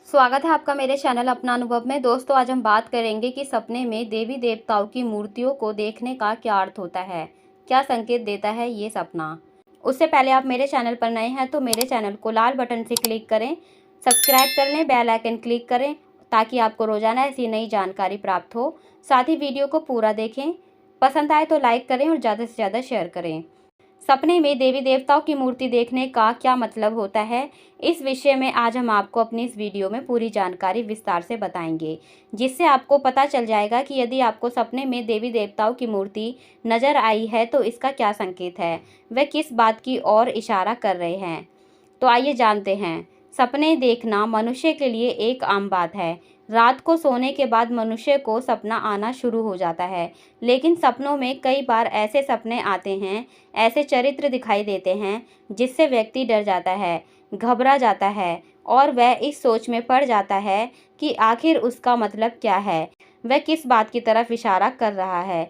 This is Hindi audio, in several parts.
स्वागत है आपका मेरे चैनल अपना अनुभव में। दोस्तों, आज हम बात करेंगे कि सपने में देवी देवताओं की मूर्तियों को देखने का क्या अर्थ होता है, क्या संकेत देता है ये सपना। उससे पहले आप मेरे चैनल पर नए हैं तो मेरे चैनल को लाल बटन से क्लिक करें, सब्सक्राइब कर लें, बेल आइकन क्लिक करें ताकि आपको रोजाना ऐसी नई जानकारी प्राप्त हो। साथ ही वीडियो को पूरा देखें, पसंद आए तो लाइक करें और ज़्यादा से ज़्यादा शेयर करें। सपने में देवी देवताओं की मूर्ति देखने का क्या मतलब होता है, इस विषय में आज हम आपको अपनी इस वीडियो में पूरी जानकारी विस्तार से बताएंगे, जिससे आपको पता चल जाएगा कि यदि आपको सपने में देवी देवताओं की मूर्ति नजर आई है तो इसका क्या संकेत है, वे किस बात की ओर इशारा कर रहे हैं। तो आइए जानते हैं। सपने देखना मनुष्य के लिए एक आम बात है। रात को सोने के बाद मनुष्य को सपना आना शुरू हो जाता है, लेकिन सपनों में कई बार ऐसे सपने आते हैं, ऐसे चरित्र दिखाई देते हैं जिससे व्यक्ति डर जाता है, घबरा जाता है और वह इस सोच में पड़ जाता है कि आखिर उसका मतलब क्या है, वह किस बात की तरफ इशारा कर रहा है।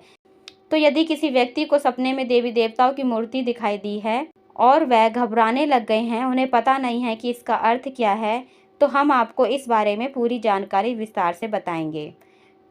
तो यदि किसी व्यक्ति को सपने में देवी देवताओं की मूर्ति दिखाई दी है और वह घबराने लग गए हैं, उन्हें पता नहीं है कि इसका अर्थ क्या है, तो हम आपको इस बारे में पूरी जानकारी विस्तार से बताएंगे।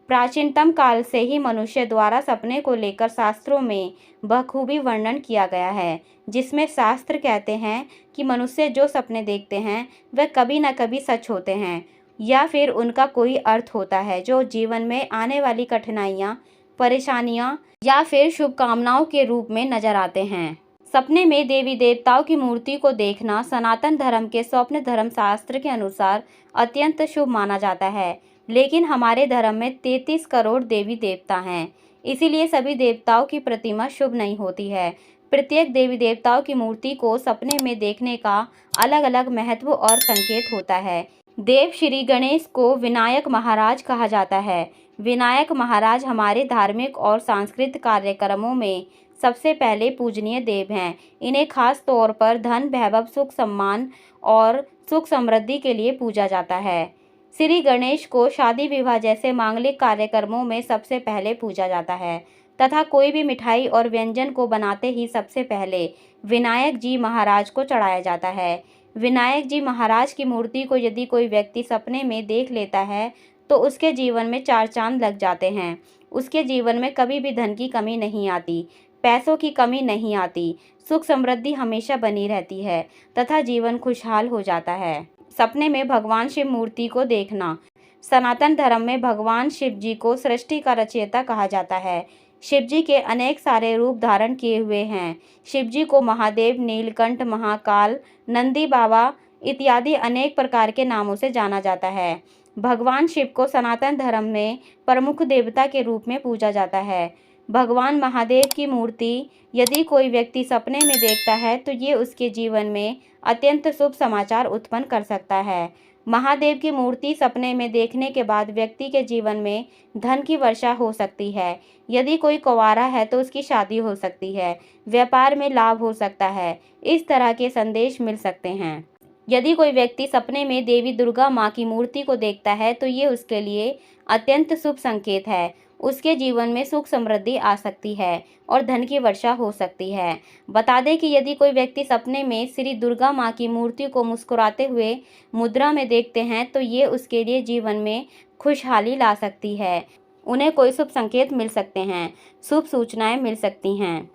प्राचीनतम काल से ही मनुष्य द्वारा सपने को लेकर शास्त्रों में बखूबी वर्णन किया गया है, जिसमें शास्त्र कहते हैं कि मनुष्य जो सपने देखते हैं वह कभी न कभी सच होते हैं या फिर उनका कोई अर्थ होता है जो जीवन में आने वाली कठिनाइयाँ, परेशानियाँ या फिर शुभकामनाओं के रूप में नजर आते हैं। सपने में देवी देवताओं की मूर्ति को देखना सनातन धर्म के स्वप्न धर्म शास्त्र के अनुसार अत्यंत शुभ माना जाता है, लेकिन हमारे धर्म में 33 करोड़ देवी देवता हैं, इसीलिए सभी देवताओं की प्रतिमा शुभ नहीं होती है। प्रत्येक देवी देवताओं की मूर्ति को सपने में देखने का अलग अलग महत्व और संकेत होता है। देव श्री गणेश को विनायक महाराज कहा जाता है। विनायक महाराज हमारे धार्मिक और सांस्कृतिक कार्यक्रमों में सबसे पहले पूजनीय देव हैं। इन्हें खास तौर पर धन, वैभव, सुख, सम्मान और सुख समृद्धि के लिए पूजा जाता है। श्री गणेश को शादी विवाह जैसे मांगलिक कार्यक्रमों में सबसे पहले पूजा जाता है तथा कोई भी मिठाई और व्यंजन को बनाते ही सबसे पहले विनायक जी महाराज को चढ़ाया जाता है। विनायक जी महाराज की मूर्ति को यदि कोई व्यक्ति सपने में देख लेता है तो उसके जीवन में 4 चांद लग जाते हैं। उसके जीवन में कभी भी धन की कमी नहीं आती, पैसों की कमी नहीं आती, सुख समृद्धि हमेशा बनी रहती है तथा जीवन खुशहाल हो जाता है। सपने में भगवान शिव मूर्ति को देखना। सनातन धर्म में भगवान शिव जी को सृष्टि का रचयिता कहा जाता है। शिव जी के अनेक सारे रूप धारण किए हुए हैं। शिव जी को महादेव, नीलकंठ, महाकाल, नंदी बाबा इत्यादि अनेक प्रकार के नामों से जाना जाता है। भगवान शिव को सनातन धर्म में प्रमुख देवता के रूप में पूजा जाता है। भगवान महादेव की मूर्ति यदि कोई व्यक्ति सपने में देखता है तो ये उसके जीवन में अत्यंत शुभ समाचार उत्पन्न कर सकता है। महादेव की मूर्ति सपने में देखने के बाद व्यक्ति के जीवन में धन की वर्षा हो सकती है। यदि कोई कुंवारा है तो उसकी शादी हो सकती है, व्यापार में लाभ हो सकता है। इस तरह के संदेश मिल सकते हैं। यदि कोई व्यक्ति सपने में देवी दुर्गा माँ की मूर्ति को देखता है तो ये उसके लिए अत्यंत शुभ संकेत है। उसके जीवन में सुख समृद्धि आ सकती है और धन की वर्षा हो सकती है। बता दें कि यदि कोई व्यक्ति सपने में श्री दुर्गा माँ की मूर्ति को मुस्कुराते हुए मुद्रा में देखते हैं तो ये उसके लिए जीवन में खुशहाली ला सकती है। उन्हें कोई शुभ संकेत मिल सकते हैं, शुभ सूचनाएं मिल सकती हैं।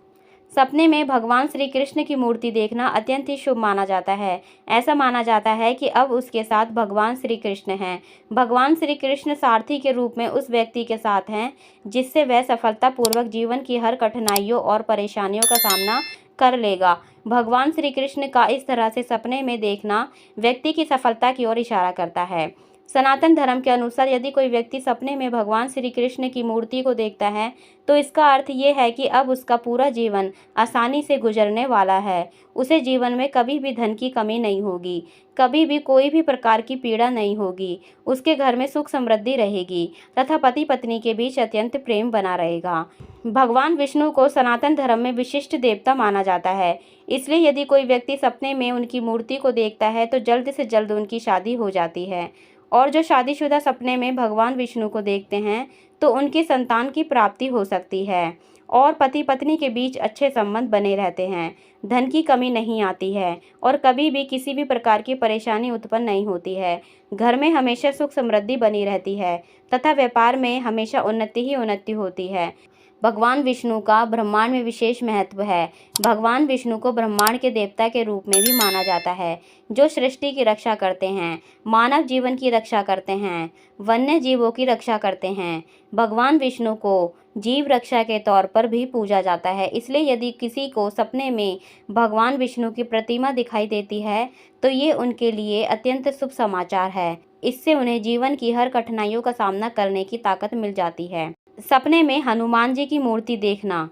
सपने में भगवान श्री कृष्ण की मूर्ति देखना अत्यंत ही शुभ माना जाता है। ऐसा माना जाता है कि अब उसके साथ भगवान श्री कृष्ण हैं। भगवान श्री कृष्ण सारथी के रूप में उस व्यक्ति के साथ हैं जिससे वह सफलतापूर्वक जीवन की हर कठिनाइयों और परेशानियों का सामना कर लेगा। भगवान श्री कृष्ण का इस तरह से सपने में देखना व्यक्ति की सफलता की ओर इशारा करता है। सनातन धर्म के अनुसार यदि कोई व्यक्ति सपने में भगवान श्री कृष्ण की मूर्ति को देखता है तो इसका अर्थ ये है कि अब उसका पूरा जीवन आसानी से गुजरने वाला है। उसे जीवन में कभी भी धन की कमी नहीं होगी, कभी भी कोई भी प्रकार की पीड़ा नहीं होगी। उसके घर में सुख समृद्धि रहेगी तथा पति पत्नी के बीच अत्यंत प्रेम बना रहेगा। भगवान विष्णु को सनातन धर्म में विशिष्ट देवता माना जाता है, इसलिए यदि कोई व्यक्ति सपने में उनकी मूर्ति को देखता है तो जल्द से जल्द उनकी शादी हो जाती है। और जो शादीशुदा सपने में भगवान विष्णु को देखते हैं तो उनकी संतान की प्राप्ति हो सकती है और पति पत्नी के बीच अच्छे संबंध बने रहते हैं। धन की कमी नहीं आती है और कभी भी किसी भी प्रकार की परेशानी उत्पन्न नहीं होती है। घर में हमेशा सुख समृद्धि बनी रहती है तथा व्यापार में हमेशा उन्नति ही उन्नति होती है। भगवान विष्णु का ब्रह्मांड में विशेष महत्व है। भगवान विष्णु को ब्रह्मांड के देवता के रूप में भी माना जाता है, जो सृष्टि की रक्षा करते हैं, मानव जीवन की रक्षा करते हैं, वन्य जीवों की रक्षा करते हैं। भगवान विष्णु को जीव रक्षा के तौर पर भी पूजा जाता है। इसलिए यदि किसी को सपने में भगवान विष्णु की प्रतिमा दिखाई देती है तो ये उनके लिए अत्यंत शुभ समाचार है। इससे उन्हें जीवन की हर कठिनाइयों का सामना करने की ताकत मिल जाती है। सपने में हनुमान जी की मूर्ति देखना।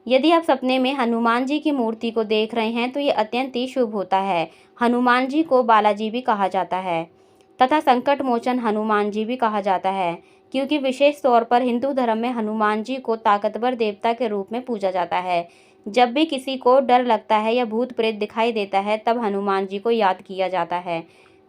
यदि आप सपने में हनुमान जी की मूर्ति को देख रहे हैं तो ये अत्यंत ही शुभ होता है। हनुमान जी को बालाजी भी कहा जाता है तथा संकट मोचन हनुमान जी भी कहा जाता है, क्योंकि विशेष तौर पर हिंदू धर्म में हनुमान जी को ताकतवर देवता के रूप में पूजा जाता है। जब भी किसी को डर लगता है या भूत प्रेत दिखाई देता है तब हनुमान जी को याद किया जाता है।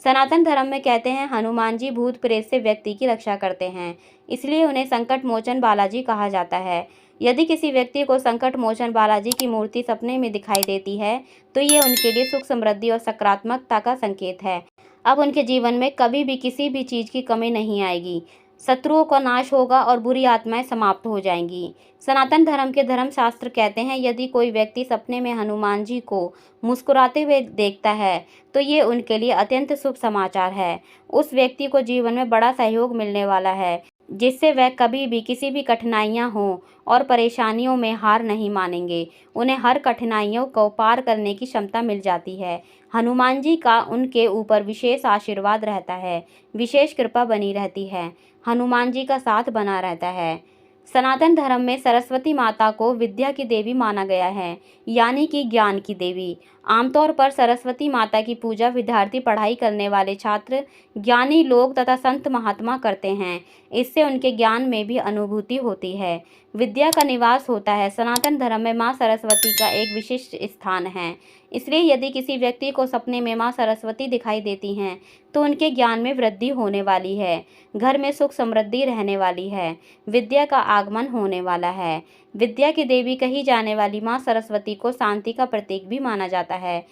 सनातन धर्म में कहते हैं हनुमान जी भूत प्रेत से व्यक्ति की रक्षा करते हैं, इसलिए उन्हें संकट मोचन बालाजी कहा जाता है। यदि किसी व्यक्ति को संकट मोचन बालाजी की मूर्ति सपने में दिखाई देती है तो ये उनके लिए सुख समृद्धि और सकारात्मकता का संकेत है। अब उनके जीवन में कभी भी किसी भी चीज़ की कमी नहीं आएगी, शत्रुओं का नाश होगा और बुरी आत्माएं समाप्त हो जाएंगी। सनातन धर्म के धर्मशास्त्र कहते हैं यदि कोई व्यक्ति सपने में हनुमान जी को मुस्कुराते हुए देखता है तो ये उनके लिए अत्यंत शुभ समाचार है। उस व्यक्ति को जीवन में बड़ा सहयोग मिलने वाला है, जिससे वह कभी भी किसी भी कठिनाइयाँ हों और परेशानियों में हार नहीं मानेंगे। उन्हें हर कठिनाइयों को पार करने की क्षमता मिल जाती है। हनुमान जी का उनके ऊपर विशेष आशीर्वाद रहता है, विशेष कृपा बनी रहती है, हनुमान जी का साथ बना रहता है। सनातन धर्म में सरस्वती माता को विद्या की देवी माना गया है, यानी कि ज्ञान की देवी। आमतौर पर सरस्वती माता की पूजा विद्यार्थी, पढ़ाई करने वाले छात्र, ज्ञानी लोग तथा संत महात्मा करते हैं। इससे उनके ज्ञान में भी अनुभूति होती है, विद्या का निवास होता है। सनातन धर्म में माँ सरस्वती का एक विशिष्ट स्थान है। इसलिए यदि किसी व्यक्ति को सपने में माँ सरस्वती दिखाई देती हैं तो उनके ज्ञान में वृद्धि होने वाली है, घर में सुख समृद्धि रहने वाली है, विद्या का आगमन होने वाला है। विद्या की देवी कही जाने वाली माँ सरस्वती को शांति का प्रतीक भी माना जाता है।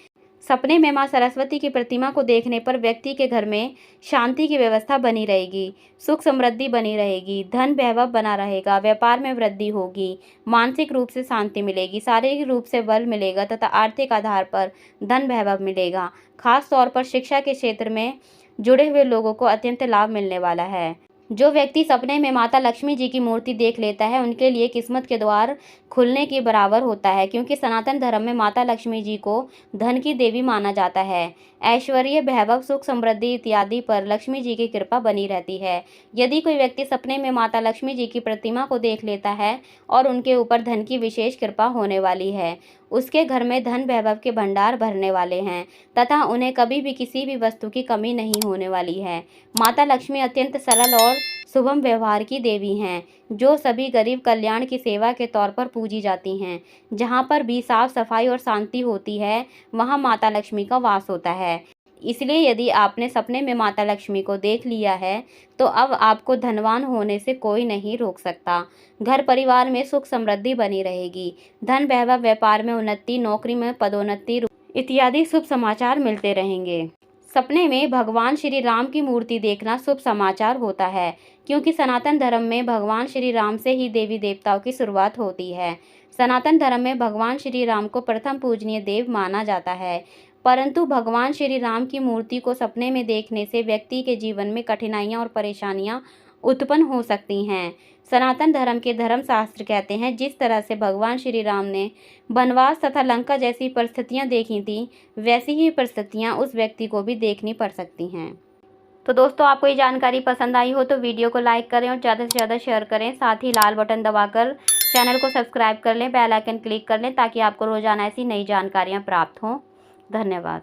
सपने में माँ सरस्वती की प्रतिमा को देखने पर व्यक्ति के घर में शांति की व्यवस्था बनी रहेगी, सुख समृद्धि बनी रहेगी, धन वैभव बना रहेगा, व्यापार में वृद्धि होगी, मानसिक रूप से शांति मिलेगी, शारीरिक रूप से बल मिलेगा तथा आर्थिक आधार पर धन वैभव मिलेगा। खास तौर पर शिक्षा के क्षेत्र में जुड़े हुए लोगों को अत्यंत लाभ मिलने वाला है। जो व्यक्ति सपने में माता लक्ष्मी जी की मूर्ति देख लेता है उनके लिए किस्मत के द्वार खुलने के बराबर होता है, क्योंकि सनातन धर्म में माता लक्ष्मी जी को धन की देवी माना जाता है। ऐश्वर्य, वैभव, सुख समृद्धि इत्यादि पर लक्ष्मी जी की कृपा बनी रहती है। यदि कोई व्यक्ति सपने में माता लक्ष्मी जी की प्रतिमा को देख लेता है और उनके ऊपर धन की विशेष कृपा होने वाली है, उसके घर में धन वैभव के भंडार भरने वाले हैं तथा उन्हें कभी भी किसी भी वस्तु की कमी नहीं होने वाली है। माता लक्ष्मी अत्यंत सरल और शुभम व्यवहार की देवी हैं, जो सभी गरीब कल्याण की सेवा के तौर पर पूजी जाती हैं। जहाँ पर भी साफ सफाई और शांति होती है वहाँ माता लक्ष्मी का वास होता है। इसलिए यदि आपने सपने में माता लक्ष्मी को देख लिया है तो अब आपको धनवान होने से कोई नहीं रोक सकता। घर परिवार में सुख समृद्धि बनी रहेगी, धन वैभव, व्यापार में उन्नति, नौकरी में पदोन्नति इत्यादि शुभ समाचार मिलते रहेंगे। सपने में भगवान श्री राम की मूर्ति देखना शुभ समाचार होता है, क्योंकि सनातन धर्म में भगवान श्री राम से ही देवी देवताओं की शुरुआत होती है। सनातन धर्म में भगवान श्री राम को प्रथम पूजनीय देव माना जाता है, परंतु भगवान श्री राम की मूर्ति को सपने में देखने से व्यक्ति के जीवन में कठिनाइयाँ और परेशानियाँ उत्पन्न हो सकती हैं। सनातन धर्म के धर्मशास्त्र कहते हैं जिस तरह से भगवान श्री राम ने वनवास तथा लंका जैसी परिस्थितियां देखी थी, वैसी ही परिस्थितियां उस व्यक्ति को भी देखनी पड़ सकती हैं। तो दोस्तों, आपको ये जानकारी पसंद आई हो तो वीडियो को लाइक करें और ज़्यादा से ज़्यादा शेयर करें। साथ ही लाल बटन दबाकर चैनल को सब्सक्राइब कर लें, बेल आइकन क्लिक कर लें ताकि आपको रोज़ाना ऐसी नई जानकारियाँ प्राप्त हों। धन्यवाद।